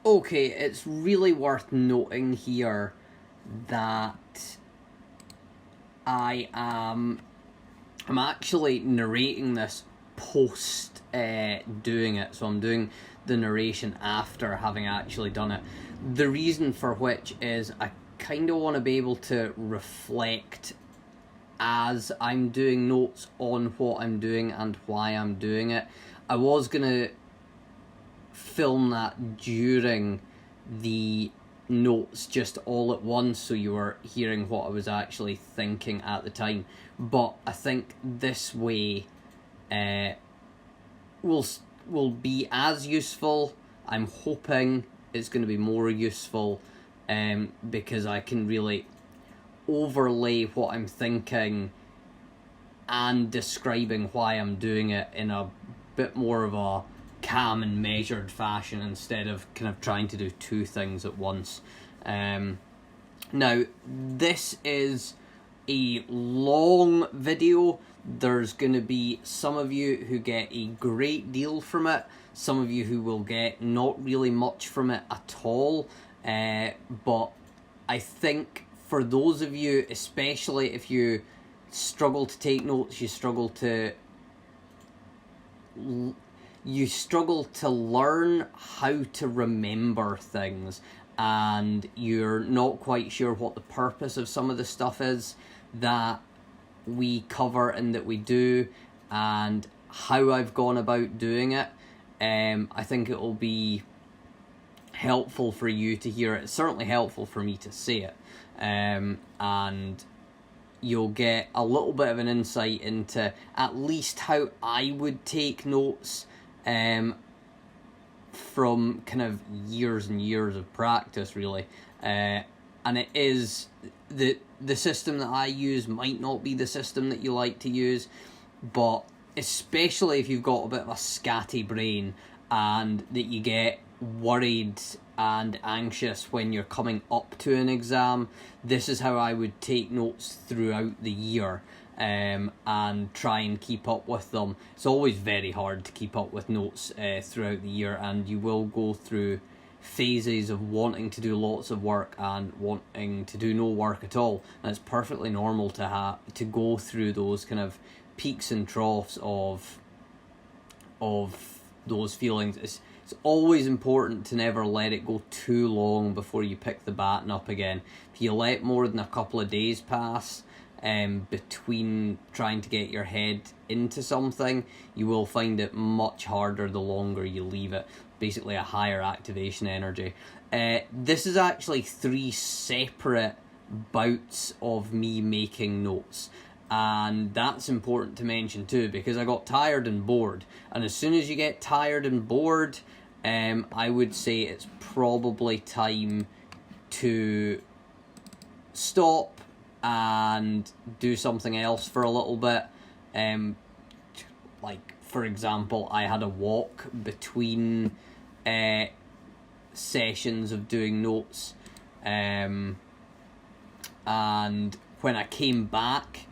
Okay, it's really worth noting here that I'm actually narrating this post doing it, so I'm doing the narration after having actually done it. The reason for which is I kind of want to be able to reflect as I'm doing notes on what I'm doing and why I'm doing it. I was going to film that during the notes just all at once so you were hearing what I was actually thinking at the time, but I think this way will be as useful. I'm hoping it's going to be more useful because I can really overlay what I'm thinking and describing why I'm doing it in a bit more of a calm and measured fashion instead of kind of trying to do two things at once. Now, this is a long video. There's going to be some of you who get a great deal from it, some of you who will get not really much from it at all, but I think for those of you, especially if you struggle to take notes, you struggle to learn how to remember things, and you're not quite sure what the purpose of some of the stuff is that we cover and that we do, and how I've gone about doing it. I think it will be helpful for you to hear it. It's certainly helpful for me to say it, and you'll get a little bit of an insight into at least how I would take notes from kind of years and years of practice, really. And it is the system that I use might not be the system that you like to use, but especially if you've got a bit of a scatty brain and that you get worried and anxious when you're coming up to an exam, this is how I would take notes throughout the year, and try and keep up with them. It's always very hard to keep up with notes throughout the year, and you will go through phases of wanting to do lots of work and wanting to do no work at all, and it's perfectly normal to go through those kind of peaks and troughs of those feelings. It's always important to never let it go too long before you pick the baton up again. If you let more than a couple of days pass between trying to get your head into something, you will find it much harder the longer you leave it. Basically a higher activation energy. This is actually 3 separate bouts of me making notes, and that's important to mention too, because I got tired and bored, and as soon as you get tired and bored, I would say it's probably time to stop and do something else for a little bit. Like, for example, I had a walk between sessions of doing notes, and when I came back,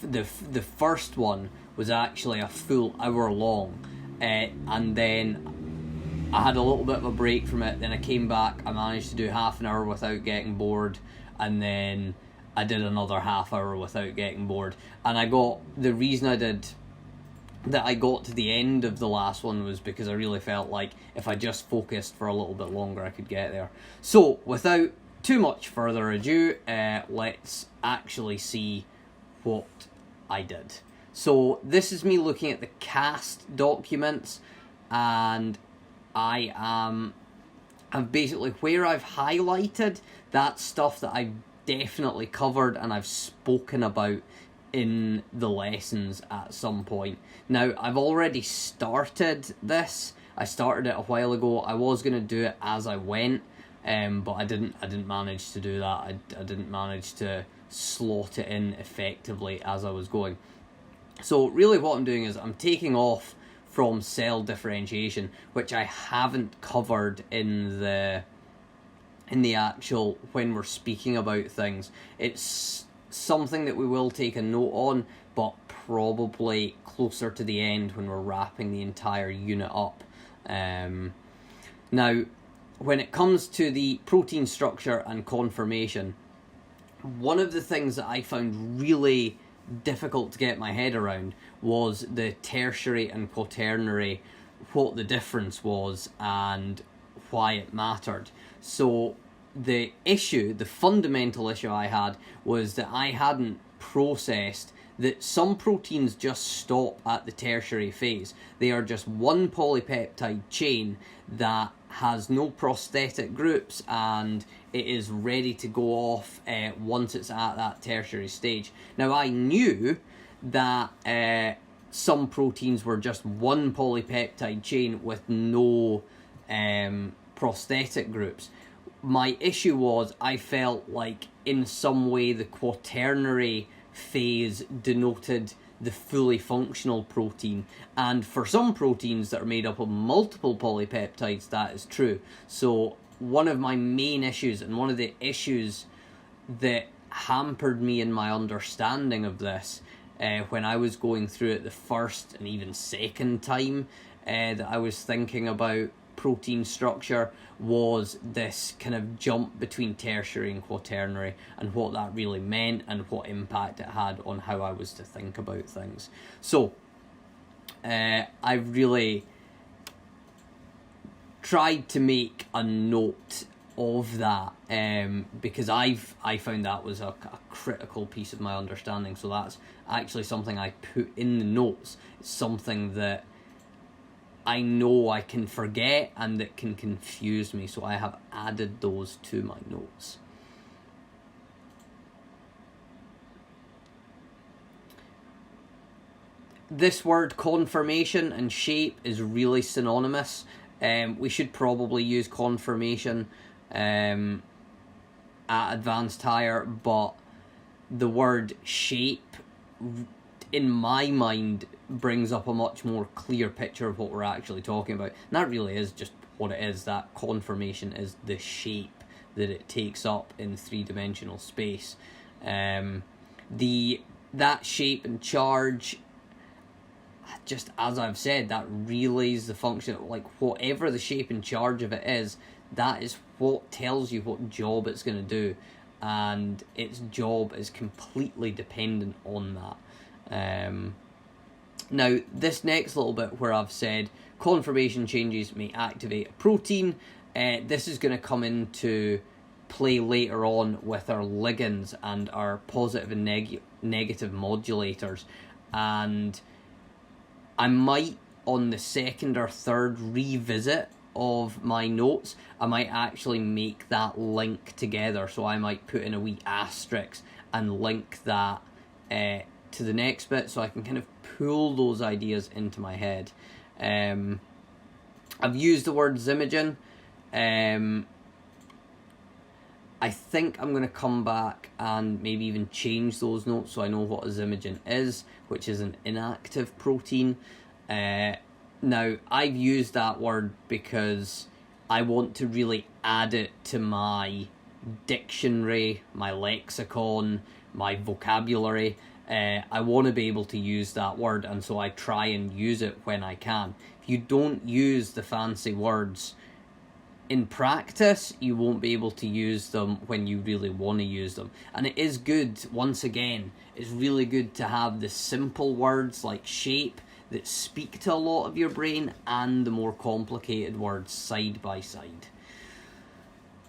the first one was actually a full hour long, and then I had a little bit of a break from it. Then I came back, I managed to do half an hour without getting bored, and then I did another half hour without getting bored. And the reason I got to the end of the last one was because I really felt like if I just focused for a little bit longer, I could get there. So without too much further ado, let's actually see what I did. So this is me looking at the cast documents, and I've basically, where I've highlighted, that's stuff that I've definitely covered and I've spoken about in the lessons at some point. Now, I've already started this. I started it a while ago. I was going to do it as I went, but I didn't manage to do that. I didn't manage to slot it in effectively as I was going. So really what I'm doing is I'm taking off from cell differentiation, which I haven't covered in the actual, when we're speaking about things. It's something that we will take a note on, but probably closer to the end when we're wrapping the entire unit up. Now, when it comes to the protein structure and conformation, one of the things that I found really difficult to get my head around was the tertiary and quaternary, what the difference was and why it mattered. So the fundamental issue I had was that I hadn't processed that some proteins just stop at the tertiary phase. They are just one polypeptide chain that has no prosthetic groups, and it is ready to go off once it's at that tertiary stage. Now, I knew that some proteins were just one polypeptide chain with no prosthetic groups. My issue was I felt like in some way the quaternary phase denoted the fully functional protein, and for some proteins that are made up of multiple polypeptides, that is true. So one of my main issues, and one of the issues that hampered me in my understanding of this when I was going through it the first and even second time that I was thinking about protein structure, was this kind of jump between tertiary and quaternary, and what that really meant and what impact it had on how I was to think about things. So I really tried to make a note of that because I found that was a critical piece of my understanding. So that's actually something I put in the notes. It's something that I know I can forget and that can confuse me, so I have added those to my notes. This word conformation and shape is really synonymous. We should probably use conformation at advanced higher, but the word shape, in my mind, brings up a much more clear picture of what we're actually talking about. And that really is just what it is. That conformation is the shape that it takes up in three-dimensional space. That shape and charge, just as I've said, that relays the function. Like, whatever the shape and charge of it is, that is what tells you what job it's going to do, and its job is completely dependent on that. Now, this next little bit where I've said conformation changes may activate a protein, this is going to come into play later on with our ligands and our positive and negative modulators. And I might, on the second or third revisit of my notes, I might actually make that link together. So I might put in a wee asterisk and link that to the next bit, so I can kind of pull those ideas into my head. I've used the word zymogen. I think I'm going to come back and maybe even change those notes so I know what a zymogen is, which is an inactive protein. Now, I've used that word because I want to really add it to my dictionary, my lexicon, my vocabulary. I want to be able to use that word, and so I try and use it when I can. If you don't use the fancy words in practice, you won't be able to use them when you really want to use them. And it is good, once again, it's really good to have the simple words like shape that speak to a lot of your brain, and the more complicated words side by side.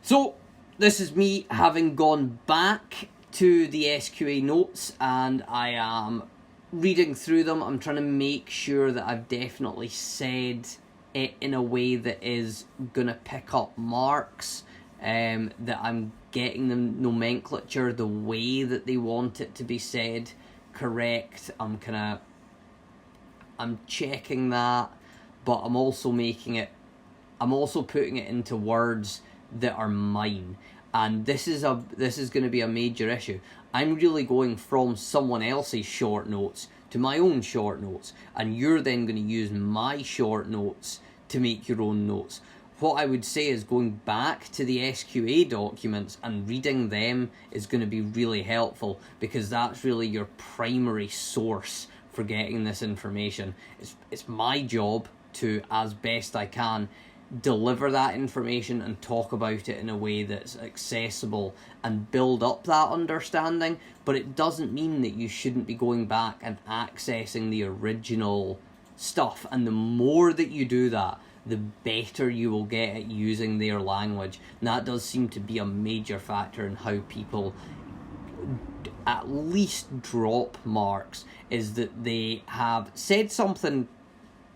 So, this is me having gone back to the SQA notes, and I am reading through them. I'm trying to make sure that I've definitely said it in a way that is going to pick up marks, that I'm getting the nomenclature the way that they want it to be said correct. I'm checking that, but I'm also putting it into words that are mine. And this is going to be a major issue. I'm really going from someone else's short notes to my own short notes, and you're then going to use my short notes to make your own notes. What I would say is going back to the SQA documents and reading them is going to be really helpful, because that's really your primary source for getting this information. It's my job to, as best I can, deliver that information and talk about it in a way that's accessible and build up that understanding, but it doesn't mean that you shouldn't be going back and accessing the original stuff. And the more that you do that, the better you will get at using their language. And that does seem to be a major factor in how people at least drop marks, is that they have said something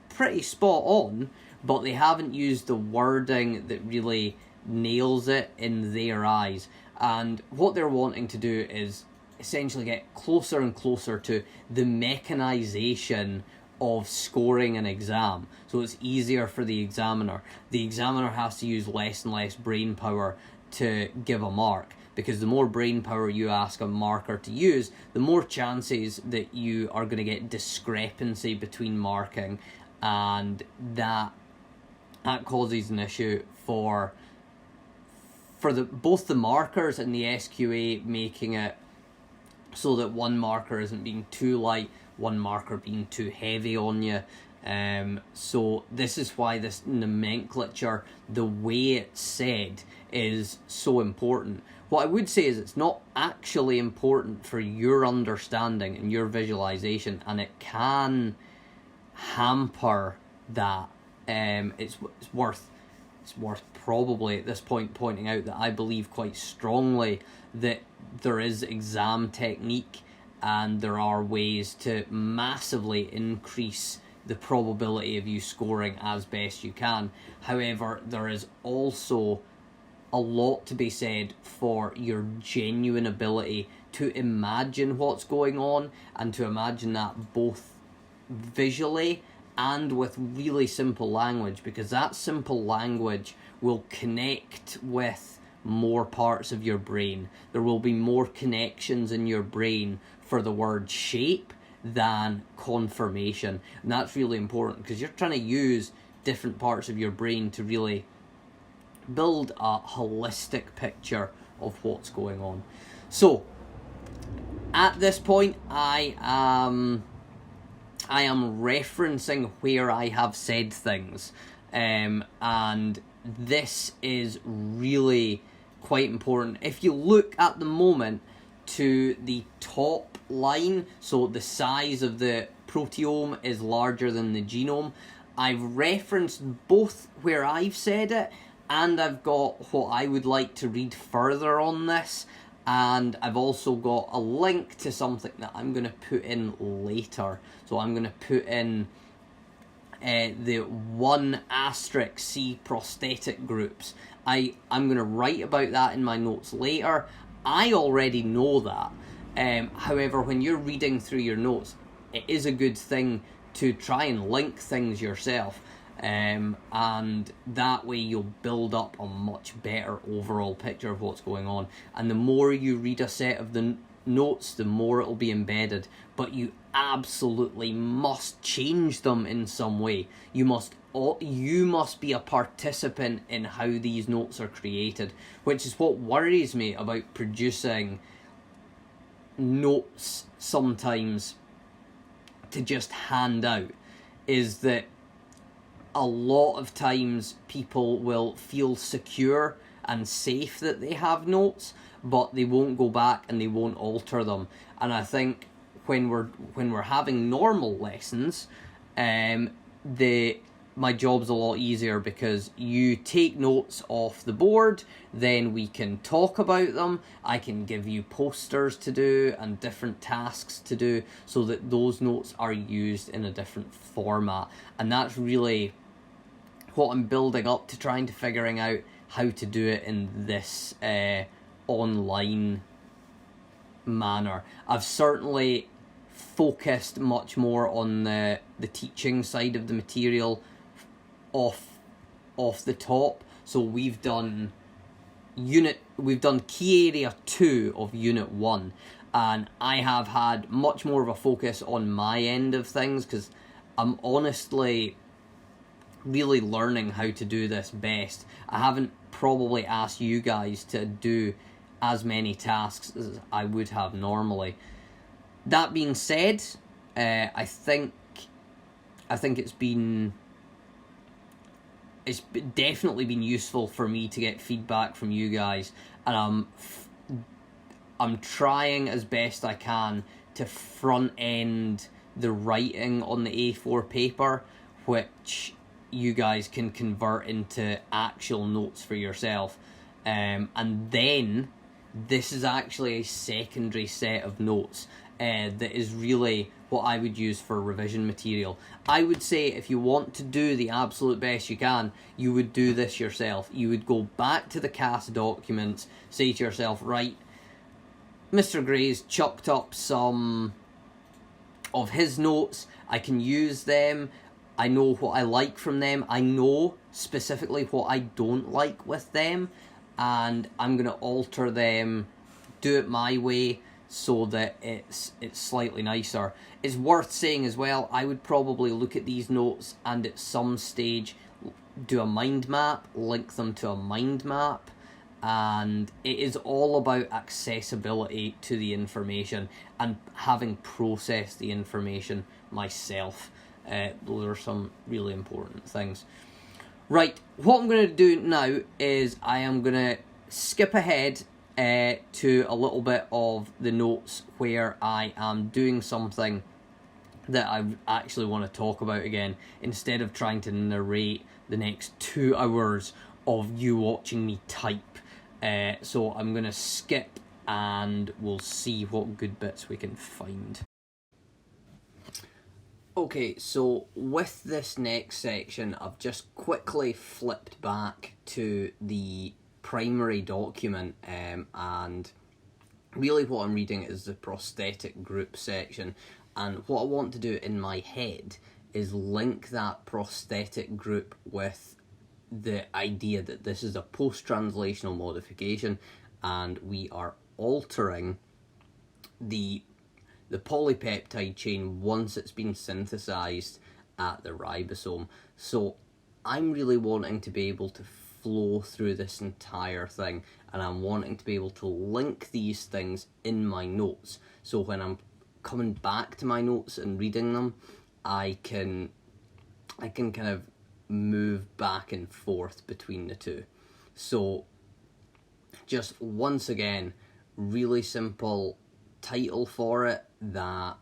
pretty spot on, but they haven't used the wording that really nails it in their eyes. And what they're wanting to do is essentially get closer and closer to the mechanization of scoring an exam, so it's easier for the examiner. The examiner has to use less and less brain power to give a mark, because the more brain power you ask a marker to use, the more chances that you are going to get discrepancy between marking, and that causes an issue for both the markers and the SQA, making it so that one marker isn't being too light, one marker being too heavy on you. So this is why this nomenclature, the way it's said, is so important. What I would say is it's not actually important for your understanding and your visualization, and it can hamper that. It's worth probably at this point pointing out that I believe quite strongly that there is exam technique, and there are ways to massively increase the probability of you scoring as best you can. However, there is also a lot to be said for your genuine ability to imagine what's going on, and to imagine that both visually and with really simple language, because that simple language will connect with more parts of your brain. There will be more connections in your brain for the word shape than conformation, and that's really important, because you're trying to use different parts of your brain to really build a holistic picture of what's going on. So at this point, I am referencing where I have said things, and this is really quite important. If you look at the moment to the top line, so the size of the proteome is larger than the genome, I've referenced both where I've said it, and I've got what I would like to read further on this, and I've also got a link to something that I'm going to put in later. So I'm going to put in the 1*C prosthetic groups. I'm going to write about that in my notes later. I already know that. However, when you're reading through your notes, it is a good thing to try and link things yourself. And that way you'll build up a much better overall picture of what's going on. And the more you read a set of the notes, the more it'll be embedded. But you absolutely must change them in some way. You must be a participant in how these notes are created, which is what worries me about producing notes sometimes to just hand out, is that a lot of times people will feel secure and safe that they have notes, but they won't go back and they won't alter them. And I think when we're having normal lessons, my job's a lot easier, because you take notes off the board, then we can talk about them. I can give you posters to do and different tasks to do, so that those notes are used in a different format. And that's really what I'm building up to, trying to figuring out how to do it in this online manner. I've certainly focused much more on the teaching side of the material off the top. So we've done key area 2 of unit 1, and I have had much more of a focus on my end of things, because I'm honestly really learning how to do this best. I haven't probably asked you guys to do as many tasks as I would have normally. That being said, I think it's been it's definitely been useful for me to get feedback from you guys, and I'm trying as best I can to front end the writing on the A4 paper, which you guys can convert into actual notes for yourself. And then this is actually a secondary set of notes that is really what I would use for revision material. I would say if you want to do the absolute best you can, you would do this yourself. You would go back to the CAS documents, say to yourself, right, Mr. Gray's chucked up some of his notes, I can use them, I know what I like from them, I know specifically what I don't like with them, and I'm going to alter them, do it my way, so that it's slightly nicer. It's worth saying as well, I would probably look at these notes and at some stage do a mind map, link them to a mind map, and it is all about accessibility to the information and having processed the information myself. Those are some really important things. Right, what I'm going to do now is I am going to skip ahead to a little bit of the notes where I am doing something that I actually want to talk about again, instead of trying to narrate the next 2 hours of you watching me type. So I'm going to skip and we'll see what good bits we can find. Okay, so with this next section, I've just quickly flipped back to the primary document, and really what I'm reading is the prosthetic group section, and what I want to do in my head is link that prosthetic group with the idea that this is a post-translational modification and we are altering the polypeptide chain once it's been synthesized at the ribosome. So I'm really wanting to be able to flow through this entire thing, and I'm wanting to be able to link these things in my notes, so when I'm coming back to my notes and reading them, I can kind of move back and forth between the two. So just once again, really simple title for it that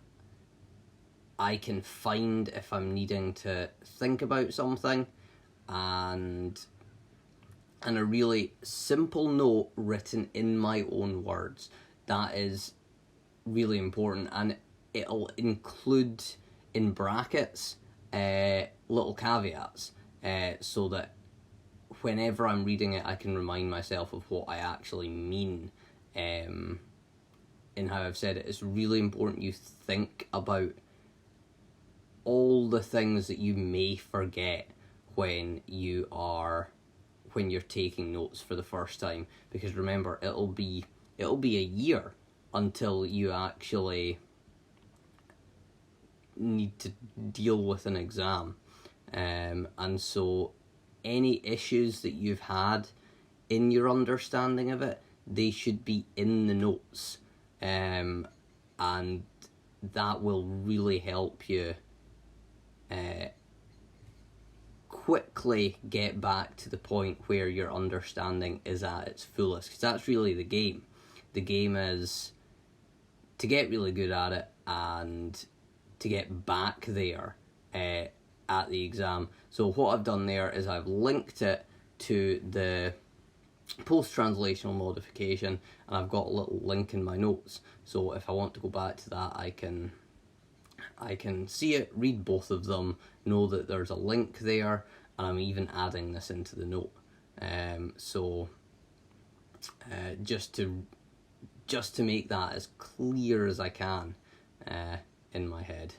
I can find if I'm needing to think about something, and a really simple note written in my own words. That is really important, and it'll include in brackets little caveats, so that whenever I'm reading it I can remind myself of what I actually mean in how I've said it. It's really important you think about all the things that you may forget when you're taking notes for the first time, because remember, it'll be a year until you actually need to deal with an exam, and so any issues that you've had in your understanding of it, they should be in the notes, and that will really help you quickly get back to the point where your understanding is at its fullest, because that's really the game. The game is to get really good at it and to get back there at the exam. So what I've done there is I've linked it to the post-translational modification, and I've got a little link in my notes, so if I want to go back to that, I can see it, read both of them, know that there's a link there, and I'm even adding this into the note. Just to make that as clear as I can in my head.